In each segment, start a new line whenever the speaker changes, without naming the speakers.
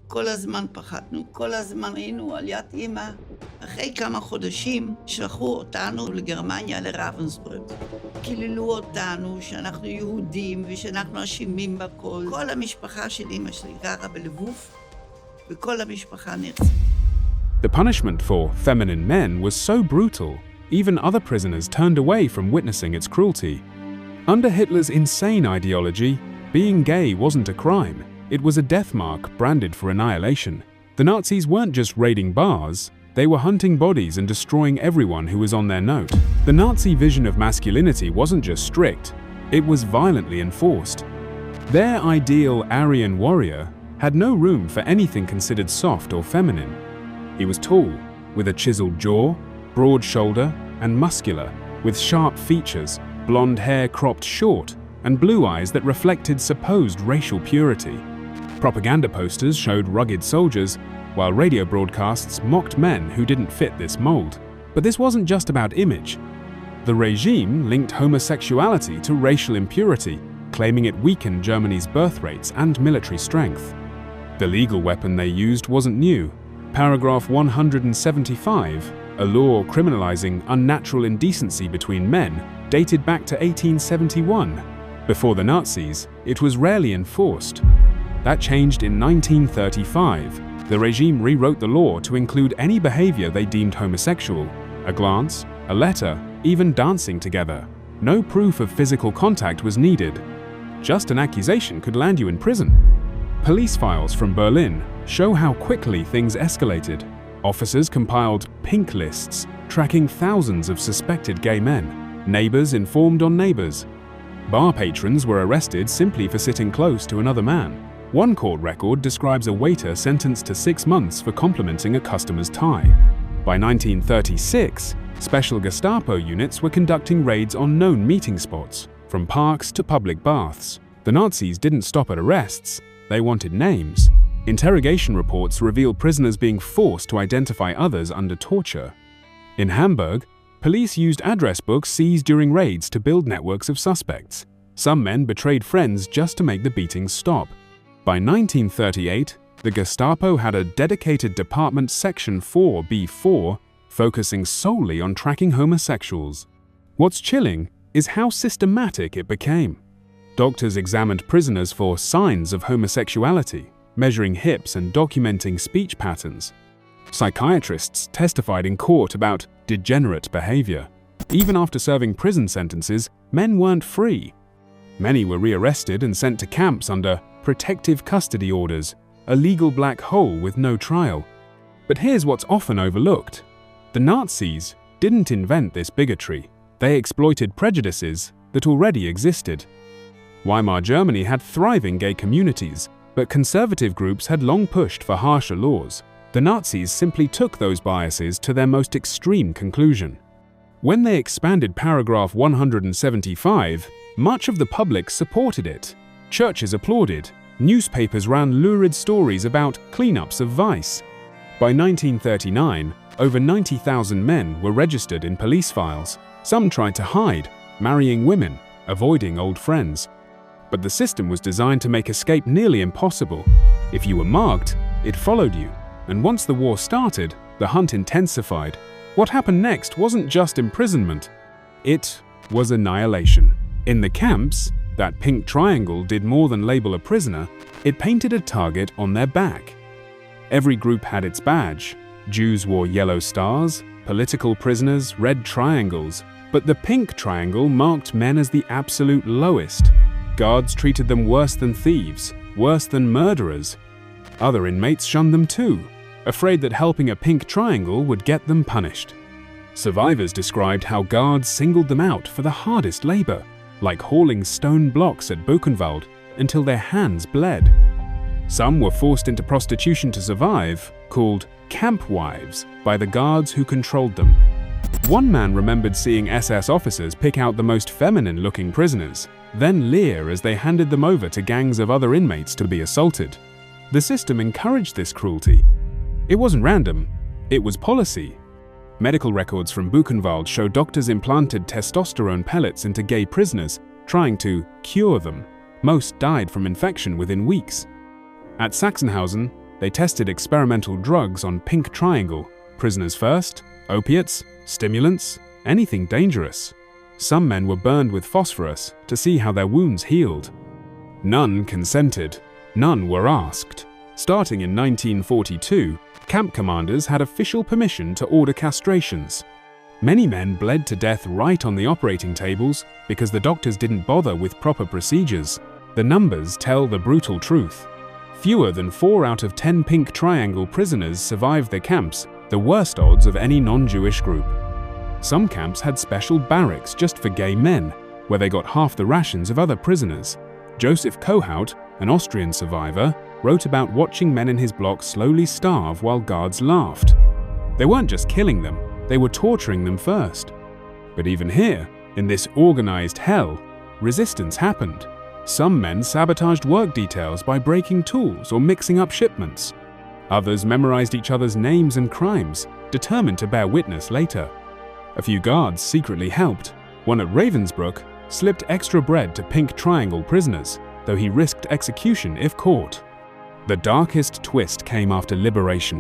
כל הזמן פחדנו, כל הזמן היינו על יד אמא. אחרי כמה חודשים שלחו אותנו לגרמניה, לרבנסבורג. קיללו אותנו שאנחנו יהודים ושאנחנו אשמים בכל. כל המשפחה של אמא שלי גרה בלבוב, וכל המשפחה נרצחה.
The punishment for feminine men was so brutal, even other prisoners turned away from witnessing its cruelty. Under Hitler's insane ideology, being gay wasn't a crime. It was a death mark branded for annihilation. The Nazis weren't just raiding bars, they were hunting bodies and destroying everyone who was on their note. The Nazi vision of masculinity wasn't just strict, it was violently enforced. Their ideal Aryan warrior had no room for anything considered soft or feminine. He was tall, with a chiseled jaw, broad shoulder, and muscular, with sharp features, blonde hair cropped short, and blue eyes that reflected supposed racial purity. Propaganda posters showed rugged soldiers, while radio broadcasts mocked men who didn't fit this mold. But this wasn't just about image. The regime linked homosexuality to racial impurity, claiming it weakened Germany's birth rates and military strength. The legal weapon they used wasn't new. Paragraph 175, a law criminalizing unnatural indecency between men, dated back to 1871. Before the Nazis, it was rarely enforced. That changed in 1935. The regime rewrote the law to include any behavior they deemed homosexual: a glance, a letter, even dancing together. No proof of physical contact was needed. Just an accusation could land you in prison. Police files from Berlin show how quickly things escalated. Officers compiled pink lists, tracking thousands of suspected gay men. Neighbors informed on neighbors. Bar patrons were arrested simply for sitting close to another man. One court record describes a waiter sentenced to 6 months for complimenting a customer's tie. By 1936, special Gestapo units were conducting raids on known meeting spots, from parks to public baths. The Nazis didn't stop at arrests, they wanted names. Interrogation reports reveal prisoners being forced to identify others under torture. In Hamburg, police used address books seized during raids to build networks of suspects. Some men betrayed friends just to make the beatings stop. By 1938, the Gestapo had a dedicated department, Section 4B4, focusing solely on tracking homosexuals. What's chilling is how systematic it became. Doctors examined prisoners for signs of homosexuality, measuring hips and documenting speech patterns. Psychiatrists testified in court about degenerate behavior. Even after serving prison sentences, men weren't free. Many were rearrested and sent to camps under protective custody orders, a legal black hole with no trial. But here's what's often overlooked. The Nazis didn't invent this bigotry. They exploited prejudices that already existed. Weimar Germany had thriving gay communities, but conservative groups had long pushed for harsher laws. The Nazis simply took those biases to their most extreme conclusion. When they expanded paragraph 175, much of the public supported it. Churches applauded. Newspapers ran lurid stories about cleanups of vice. By 1939, over 90,000 men were registered in police files. Some tried to hide, marrying women, avoiding old friends. But the system was designed to make escape nearly impossible. If you were marked, it followed you. And once the war started, the hunt intensified. What happened next wasn't just imprisonment. It was annihilation. In the camps, that pink triangle did more than label a prisoner, it painted a target on their back. Every group had its badge. Jews wore yellow stars, political prisoners red triangles, but the pink triangle marked men as the absolute lowest. Guards treated them worse than thieves, worse than murderers. Other inmates shunned them too, afraid that helping a pink triangle would get them punished. Survivors described how guards singled them out for the hardest labor, like hauling stone blocks at Buchenwald until their hands bled. Some were forced into prostitution to survive, called camp wives, by the guards who controlled them. One man remembered seeing SS officers pick out the most feminine-looking prisoners, then leer as they handed them over to gangs of other inmates to be assaulted. The system encouraged this cruelty. It wasn't random, it was policy. Medical records from Buchenwald show doctors implanted testosterone pellets into gay prisoners, trying to cure them. Most died from infection within weeks. At Sachsenhausen, they tested experimental drugs on pink triangle, prisoners first, opiates, stimulants, anything dangerous. Some men were burned with phosphorus to see how their wounds healed. None consented. None were asked. Starting in 1942, camp commanders had official permission to order castrations. Many men bled to death right on the operating tables because the doctors didn't bother with proper procedures. The numbers tell the brutal truth. Fewer than 4 out of 10 pink triangle prisoners survived their camps, the worst odds of any non-Jewish group. Some camps had special barracks just for gay men, where they got half the rations of other prisoners. Joseph Kohout, an Austrian survivor, wrote about watching men in his block slowly starve while guards laughed. They weren't just killing them, they were torturing them first. But even here, in this organized hell, resistance happened. Some men sabotaged work details by breaking tools or mixing up shipments. Others memorized each other's names and crimes, determined to bear witness later. A few guards secretly helped. One at Ravensbrück slipped extra bread to pink triangle prisoners, though he risked execution if caught. The darkest twist came after liberation.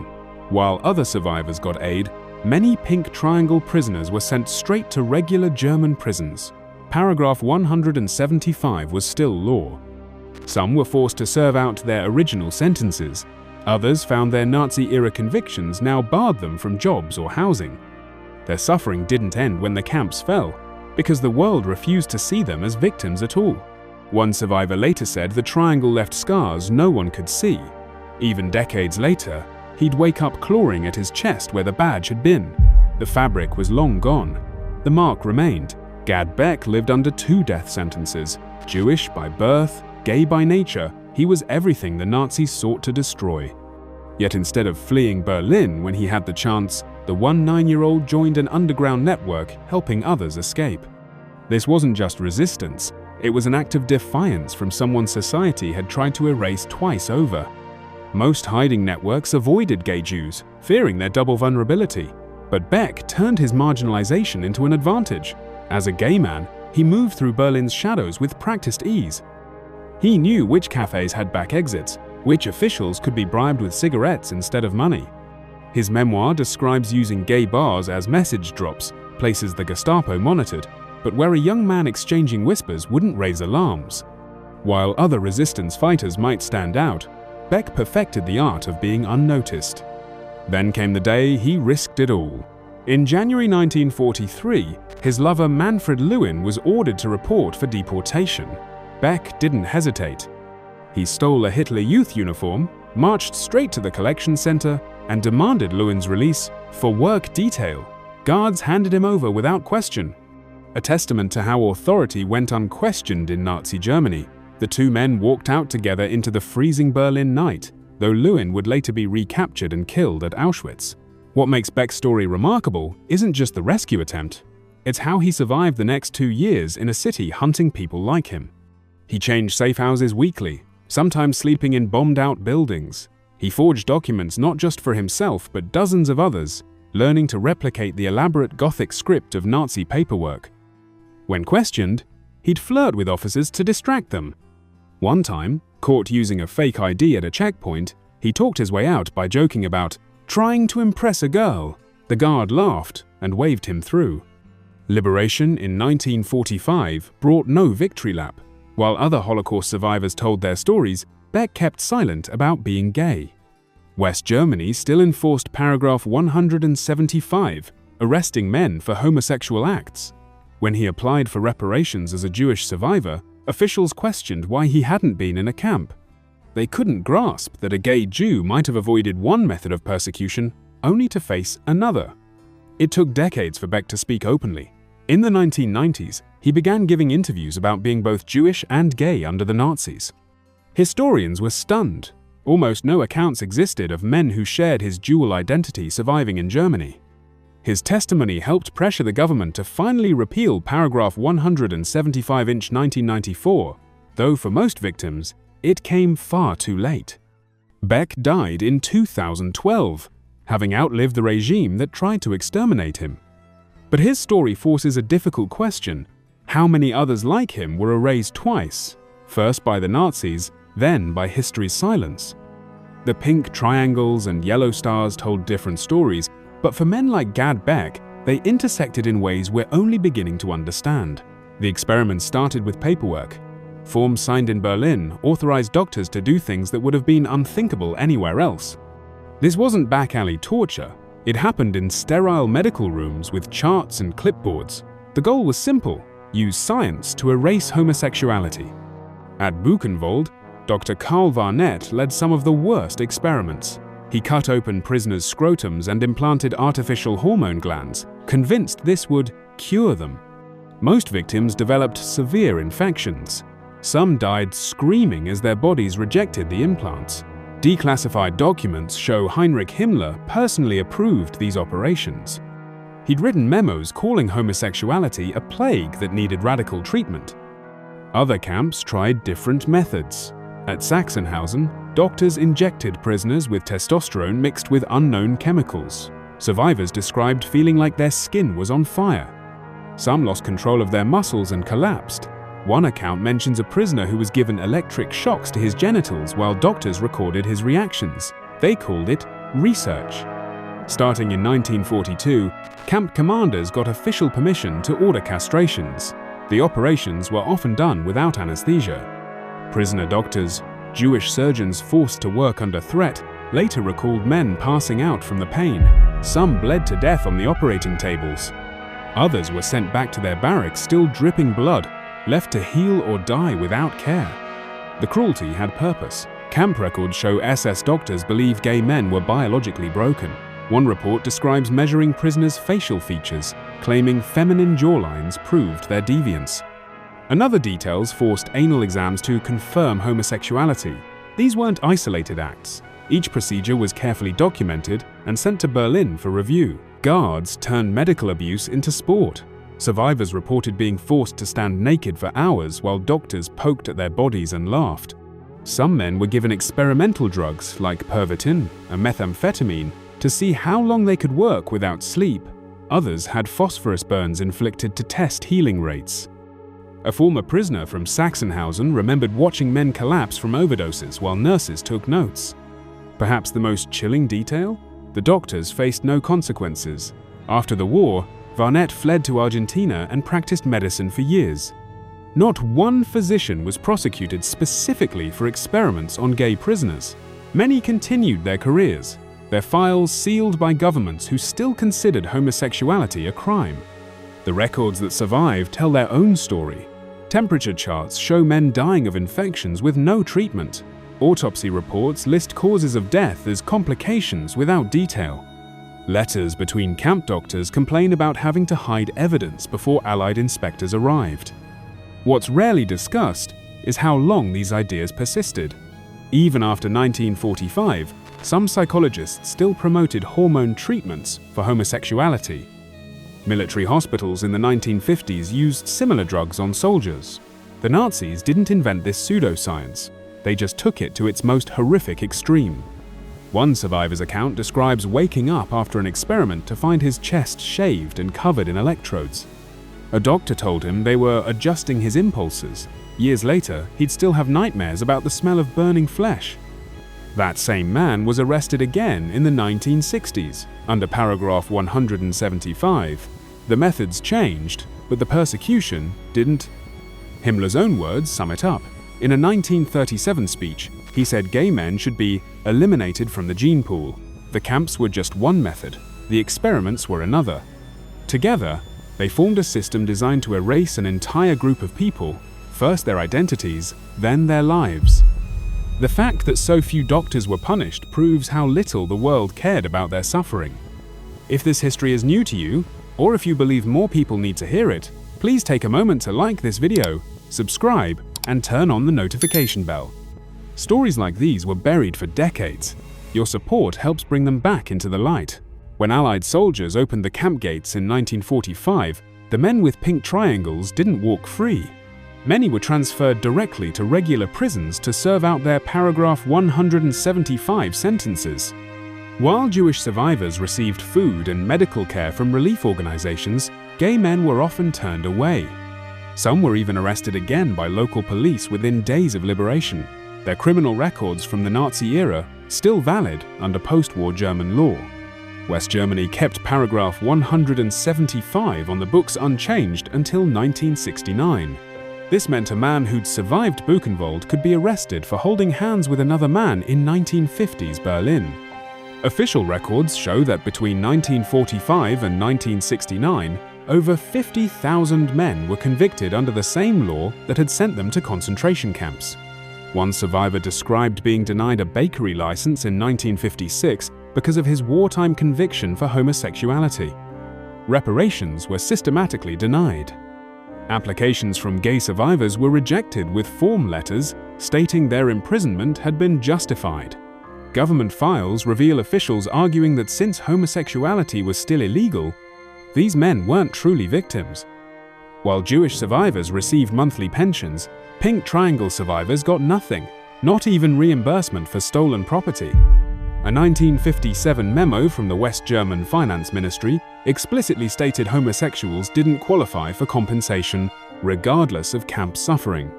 While other survivors got aid, many pink triangle prisoners were sent straight to regular German prisons. Paragraph 175 was still law. Some were forced to serve out their original sentences. Others found their Nazi-era convictions now barred them from jobs or housing. Their suffering didn't end when the camps fell, because the world refused to see them as victims at all. One survivor later said the triangle left scars no one could see. Even decades later, he'd wake up clawing at his chest where the badge had been. The fabric was long gone. The mark remained. Gad Beck lived under 2 death sentences. Jewish by birth, gay by nature, he was everything the Nazis sought to destroy. Yet instead of fleeing Berlin when he had the chance, the 9-year-old joined an underground network helping others escape. This wasn't just resistance, it was an act of defiance from someone society had tried to erase twice over. Most hiding networks avoided gay Jews, fearing their double vulnerability. But Beck turned his marginalization into an advantage. As a gay man, he moved through Berlin's shadows with practiced ease. He knew which cafes had back exits, which officials could be bribed with cigarettes instead of money. His memoir describes using gay bars as message drops, places the Gestapo monitored, but where a young man exchanging whispers wouldn't raise alarms. While other resistance fighters might stand out, Beck perfected the art of being unnoticed. Then came the day he risked it all. In January 1943, his lover Manfred Lewin was ordered to report for deportation. Beck didn't hesitate. He stole a Hitler Youth uniform, marched straight to the collection center, and demanded Lewin's release for work detail. Guards handed him over without question. A testament to how authority went unquestioned in Nazi Germany. The 2 men walked out together into the freezing Berlin night, though Lewin would later be recaptured and killed at Auschwitz. What makes Beck's story remarkable isn't just the rescue attempt, it's how he survived the next 2 years in a city hunting people like him. He changed safe houses weekly, sometimes sleeping in bombed-out buildings. He forged documents not just for himself but dozens of others, learning to replicate the elaborate Gothic script of Nazi paperwork. When questioned, he'd flirt with officers to distract them. One time, caught using a fake ID at a checkpoint, he talked his way out by joking about trying to impress a girl. The guard laughed and waved him through. Liberation in 1945 brought no victory lap. While other Holocaust survivors told their stories, Beck kept silent about being gay. West Germany still enforced paragraph 175, arresting men for homosexual acts. When he applied for reparations as a Jewish survivor, officials questioned why he hadn't been in a camp. They couldn't grasp that a gay Jew might have avoided one method of persecution only to face another. It took decades for Beck to speak openly. In the 1990s, he began giving interviews about being both Jewish and gay under the Nazis. Historians were stunned. Almost no accounts existed of men who shared his dual identity surviving in Germany. His testimony helped pressure the government to finally repeal paragraph 175 in 1994, though for most victims, it came far too late. Beck died in 2012, having outlived the regime that tried to exterminate him. But his story forces a difficult question. How many others like him were erased twice, first by the Nazis, then by history's silence? The pink triangles and yellow stars told different stories, but for men like Gad Beck, they intersected in ways we're only beginning to understand. The experiment started with paperwork. Forms signed in Berlin authorized doctors to do things that would have been unthinkable anywhere else. This wasn't back-alley torture. It happened in sterile medical rooms with charts and clipboards. The goal was simple: use science to erase homosexuality. At Buchenwald, Dr. Karl Varnett led some of the worst experiments. He cut open prisoners' scrotums and implanted artificial hormone glands, convinced this would cure them. Most victims developed severe infections. Some died screaming as their bodies rejected the implants. Declassified documents show Heinrich Himmler personally approved these operations. He'd written memos calling homosexuality a plague that needed radical treatment. Other camps tried different methods. At Sachsenhausen, doctors injected prisoners with testosterone mixed with unknown chemicals. Survivors described feeling like their skin was on fire. Some lost control of their muscles and collapsed. One account mentions a prisoner who was given electric shocks to his genitals while doctors recorded his reactions. They called it research. Starting in 1942, camp commanders got official permission to order castrations. The operations were often done without anesthesia. Prisoner doctors, Jewish surgeons forced to work under threat, later recalled men passing out from the pain. Some bled to death on the operating tables. Others were sent back to their barracks still dripping blood, left to heal or die without care. The cruelty had purpose. Camp records show SS doctors believe gay men were biologically broken. One report describes measuring prisoners' facial features, claiming feminine jawlines proved their deviance. Another details forced anal exams to confirm homosexuality. These weren't isolated acts. Each procedure was carefully documented and sent to Berlin for review. Guards turned medical abuse into sport. Survivors reported being forced to stand naked for hours while doctors poked at their bodies and laughed. Some men were given experimental drugs like Pervitin and methamphetamine to see how long they could work without sleep. Others had phosphorus burns inflicted to test healing rates. A former prisoner from Sachsenhausen remembered watching men collapse from overdoses while nurses took notes. Perhaps the most chilling detail? The doctors faced no consequences. After the war, Varnett fled to Argentina and practiced medicine for years. Not one physician was prosecuted specifically for experiments on gay prisoners. Many continued their careers, their files sealed by governments who still considered homosexuality a crime. The records that survive tell their own story. Temperature charts show men dying of infections with no treatment. Autopsy reports list causes of death as complications without detail. Letters between camp doctors complain about having to hide evidence before Allied inspectors arrived. What's rarely discussed is how long these ideas persisted. Even after 1945, some psychologists still promoted hormone treatments for homosexuality. Military hospitals in the 1950s used similar drugs on soldiers. The Nazis didn't invent this pseudoscience. They just took it to its most horrific extreme. One survivor's account describes waking up after an experiment to find his chest shaved and covered in electrodes. A doctor told him they were adjusting his impulses. Years later, he'd still have nightmares about the smell of burning flesh. That same man was arrested again in the 1960s, under paragraph 175. The methods changed, but the persecution didn't. Himmler's own words sum it up. In a 1937 speech, he said gay men should be eliminated from the gene pool. The camps were just one method, the experiments were another. Together, they formed a system designed to erase an entire group of people, first their identities, then their lives. The fact that so few doctors were punished proves how little the world cared about their suffering. If this history is new to you, or if you believe more people need to hear it, please take a moment to like this video, subscribe, and turn on the notification bell. Stories like these were buried for decades. Your support helps bring them back into the light. When Allied soldiers opened the camp gates in 1945, the men with pink triangles didn't walk free. Many were transferred directly to regular prisons to serve out their paragraph 175 sentences. While Jewish survivors received food and medical care from relief organizations, gay men were often turned away. Some were even arrested again by local police within days of liberation. Their criminal records from the Nazi era still valid under post-war German law. West Germany kept paragraph 175 on the books unchanged until 1969. This meant a man who'd survived Buchenwald could be arrested for holding hands with another man in 1950s Berlin. Official records show that between 1945 and 1969, over 50,000 men were convicted under the same law that had sent them to concentration camps. One survivor described being denied a bakery license in 1956 because of his wartime conviction for homosexuality. Reparations were systematically denied. Applications from gay survivors were rejected with form letters stating their imprisonment had been justified. Government files reveal officials arguing that since homosexuality was still illegal, these men weren't truly victims. While Jewish survivors received monthly pensions, Pink Triangle survivors got nothing, not even reimbursement for stolen property. A 1957 memo from the West German Finance Ministry explicitly stated homosexuals didn't qualify for compensation, regardless of camp suffering.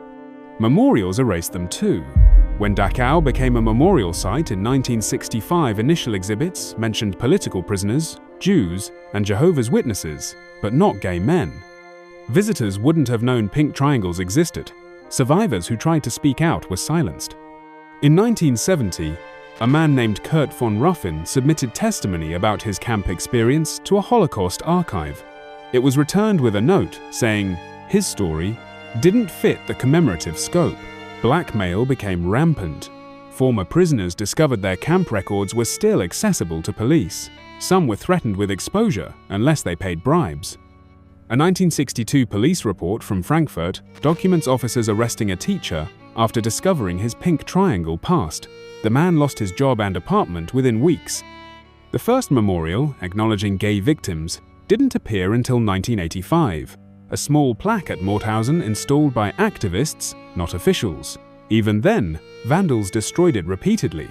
Memorials erased them too. When Dachau became a memorial site in 1965, initial exhibits mentioned political prisoners, Jews, and Jehovah's Witnesses, but not gay men. Visitors wouldn't have known pink triangles existed. Survivors who tried to speak out were silenced. In 1970, a man named Kurt von Ruffin submitted testimony about his camp experience to a Holocaust archive. It was returned with a note saying his story didn't fit the commemorative scope. Blackmail became rampant. Former prisoners discovered their camp records were still accessible to police. Some were threatened with exposure unless they paid bribes. A 1962 police report from Frankfurt documents officers arresting a teacher after discovering his pink triangle past. The man lost his job and apartment within weeks. The first memorial, acknowledging gay victims, didn't appear until 1985, a small plaque at Mauthausen installed by activists, not officials. Even then, vandals destroyed it repeatedly.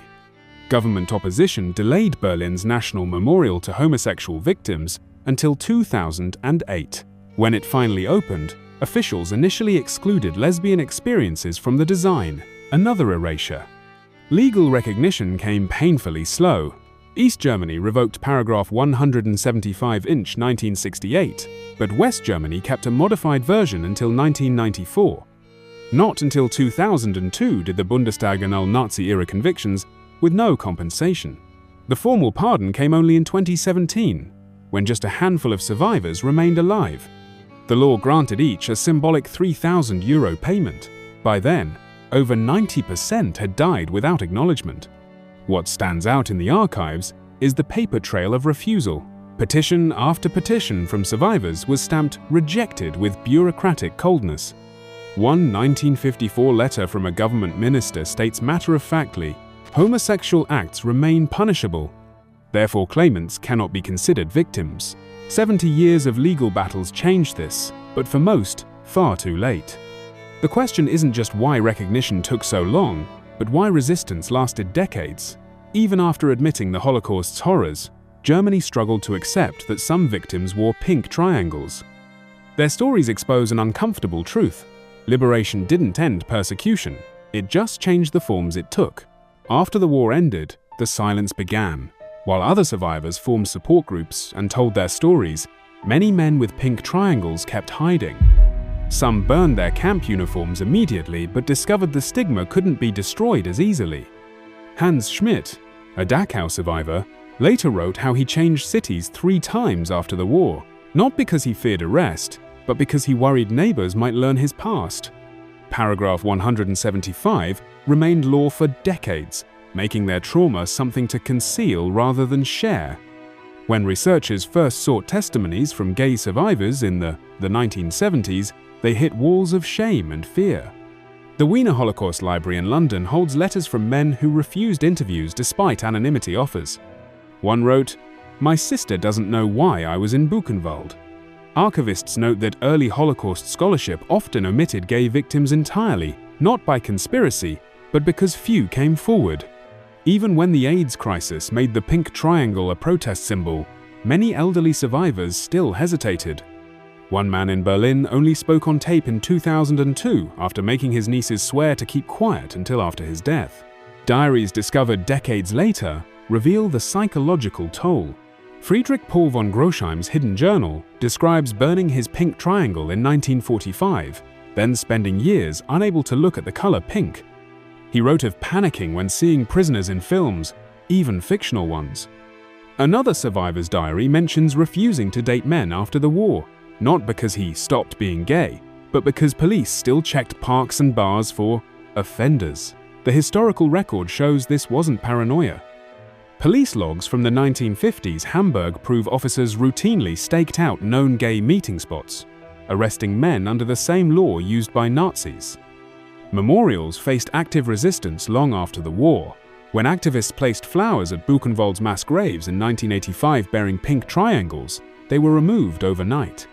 Government opposition delayed Berlin's national memorial to homosexual victims until 2008. When it finally opened, officials initially excluded lesbian experiences from the design, another erasure. Legal recognition came painfully slow. East Germany revoked paragraph 175 in 1968, but West Germany kept a modified version until 1994. Not until 2002 did the Bundestag annul Nazi-era convictions with no compensation. The formal pardon came only in 2017, when just a handful of survivors remained alive. The law granted each a symbolic €3,000 payment. By then, over 90% had died without acknowledgement. What stands out in the archives is the paper trail of refusal. Petition after petition from survivors was stamped rejected with bureaucratic coldness. One 1954 letter from a government minister states matter-of-factly, homosexual acts remain punishable. Therefore, claimants cannot be considered victims. 70 years of legal battles changed this, but for most, far too late. The question isn't just why recognition took so long, but why resistance lasted decades. Even after admitting the Holocaust's horrors, Germany struggled to accept that some victims wore pink triangles. Their stories expose an uncomfortable truth. Liberation didn't end persecution, it just changed the forms it took. After the war ended, the silence began. While other survivors formed support groups and told their stories, many men with pink triangles kept hiding. Some burned their camp uniforms immediately but discovered the stigma couldn't be destroyed as easily. Hans Schmidt, a Dachau survivor, later wrote how he changed cities 3 times after the war, not because he feared arrest, but because he worried neighbors might learn his past. Paragraph 175 remained law for decades, making their trauma something to conceal rather than share. When researchers first sought testimonies from gay survivors in the 1970s, they hit walls of shame and fear. The Wiener Holocaust Library in London holds letters from men who refused interviews despite anonymity offers. One wrote, "My sister doesn't know why I was in Buchenwald." Archivists note that early Holocaust scholarship often omitted gay victims entirely, not by conspiracy, but because few came forward. Even when the AIDS crisis made the pink triangle a protest symbol, many elderly survivors still hesitated. One man in Berlin only spoke on tape in 2002 after making his nieces swear to keep quiet until after his death. Diaries discovered decades later reveal the psychological toll. Friedrich Paul von Grosheim's hidden journal describes burning his pink triangle in 1945, then spending years unable to look at the color pink. He wrote of panicking when seeing prisoners in films, even fictional ones. Another survivor's diary mentions refusing to date men after the war, not because he stopped being gay, but because police still checked parks and bars for offenders. The historical record shows this wasn't paranoia. Police logs from the 1950s Hamburg prove officers routinely staked out known gay meeting spots, arresting men under the same law used by Nazis. Memorials faced active resistance long after the war. When activists placed flowers at Buchenwald's mass graves in 1985 bearing pink triangles, they were removed overnight.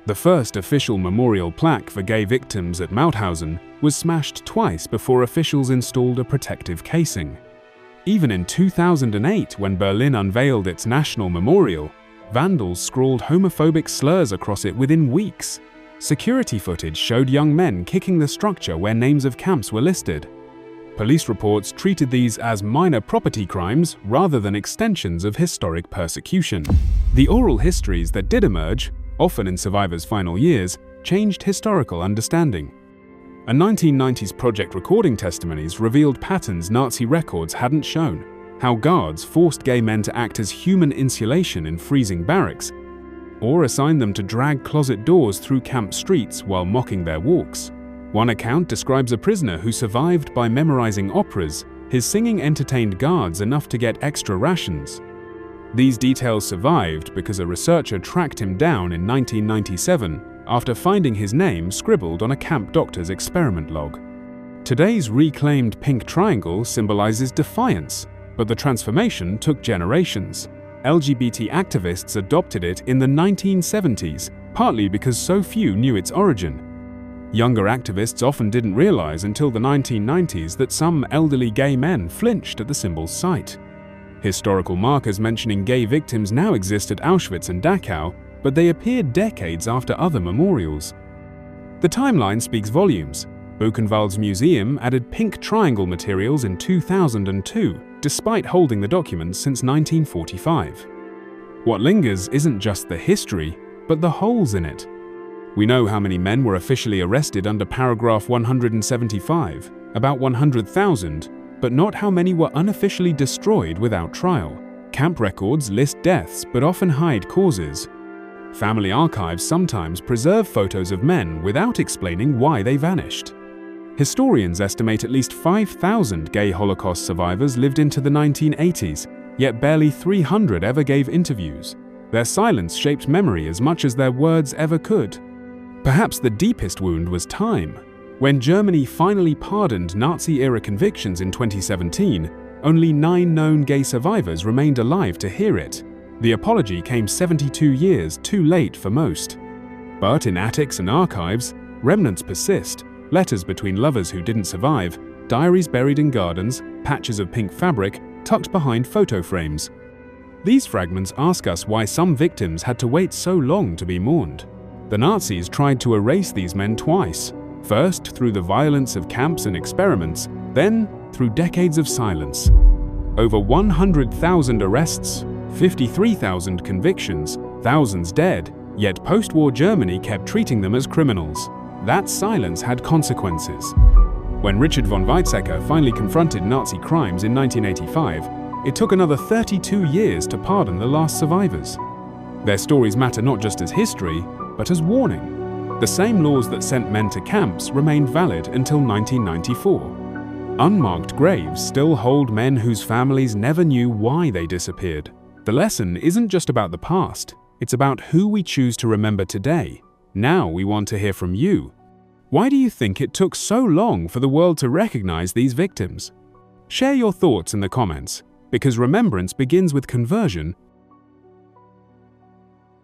The first official memorial plaque for gay victims at Mauthausen was smashed twice before officials installed a protective casing. Even in 2008, when Berlin unveiled its national memorial, vandals scrawled homophobic slurs across it within weeks. Security footage showed young men kicking the structure where names of camps were listed. Police reports treated these as minor property crimes rather than extensions of historic persecution. The oral histories that did emerge, often in survivors' final years, changed historical understanding. A 1990s project recording testimonies revealed patterns Nazi records hadn't shown: how guards forced gay men to act as human insulation in freezing barracks, or assigned them to drag closet doors through camp streets while mocking their walks. One account describes a prisoner who survived by memorizing operas. His singing entertained guards enough to get extra rations. These details survived because a researcher tracked him down in 1997 after finding his name scribbled on a camp doctor's experiment log. Today's reclaimed pink triangle symbolizes defiance, but the transformation took generations. LGBT activists adopted it in the 1970s, partly because so few knew its origin. Younger activists often didn't realize until the 1990s that some elderly gay men flinched at the symbol's sight. Historical markers mentioning gay victims now exist at Auschwitz and Dachau, but they appeared decades after other memorials. The timeline speaks volumes. Buchenwald's museum added pink triangle materials in 2002, despite holding the documents since 1945. What lingers isn't just the history, but the holes in it. We know how many men were officially arrested under paragraph 175, about 100,000, but not how many were unofficially destroyed without trial. Camp records list deaths but often hide causes. Family archives sometimes preserve photos of men without explaining why they vanished. Historians estimate at least 5,000 gay Holocaust survivors lived into the 1980s, yet barely 300 ever gave interviews. Their silence shaped memory as much as their words ever could. Perhaps the deepest wound was time. When Germany finally pardoned Nazi-era convictions in 2017, only 9 known gay survivors remained alive to hear it. The apology came 72 years too late for most. But in attics and archives, remnants persist: letters between lovers who didn't survive, diaries buried in gardens, patches of pink fabric tucked behind photo frames. These fragments ask us why some victims had to wait so long to be mourned. The Nazis tried to erase these men twice, first through the violence of camps and experiments, then through decades of silence. Over 100,000 arrests, 53,000 convictions, thousands dead, yet post-war Germany kept treating them as criminals. That silence had consequences. When Richard von Weizsäcker finally confronted Nazi crimes in 1985, it took another 32 years to pardon the last survivors. Their stories matter not just as history, but as warning. The same laws that sent men to camps remained valid until 1994. Unmarked graves still hold men whose families never knew why they disappeared. The lesson isn't just about the past, it's about who we choose to remember today. Now we want to hear from you. Why do you think it took so long for the world to recognize these victims? Share your thoughts in the comments, because remembrance begins with conversion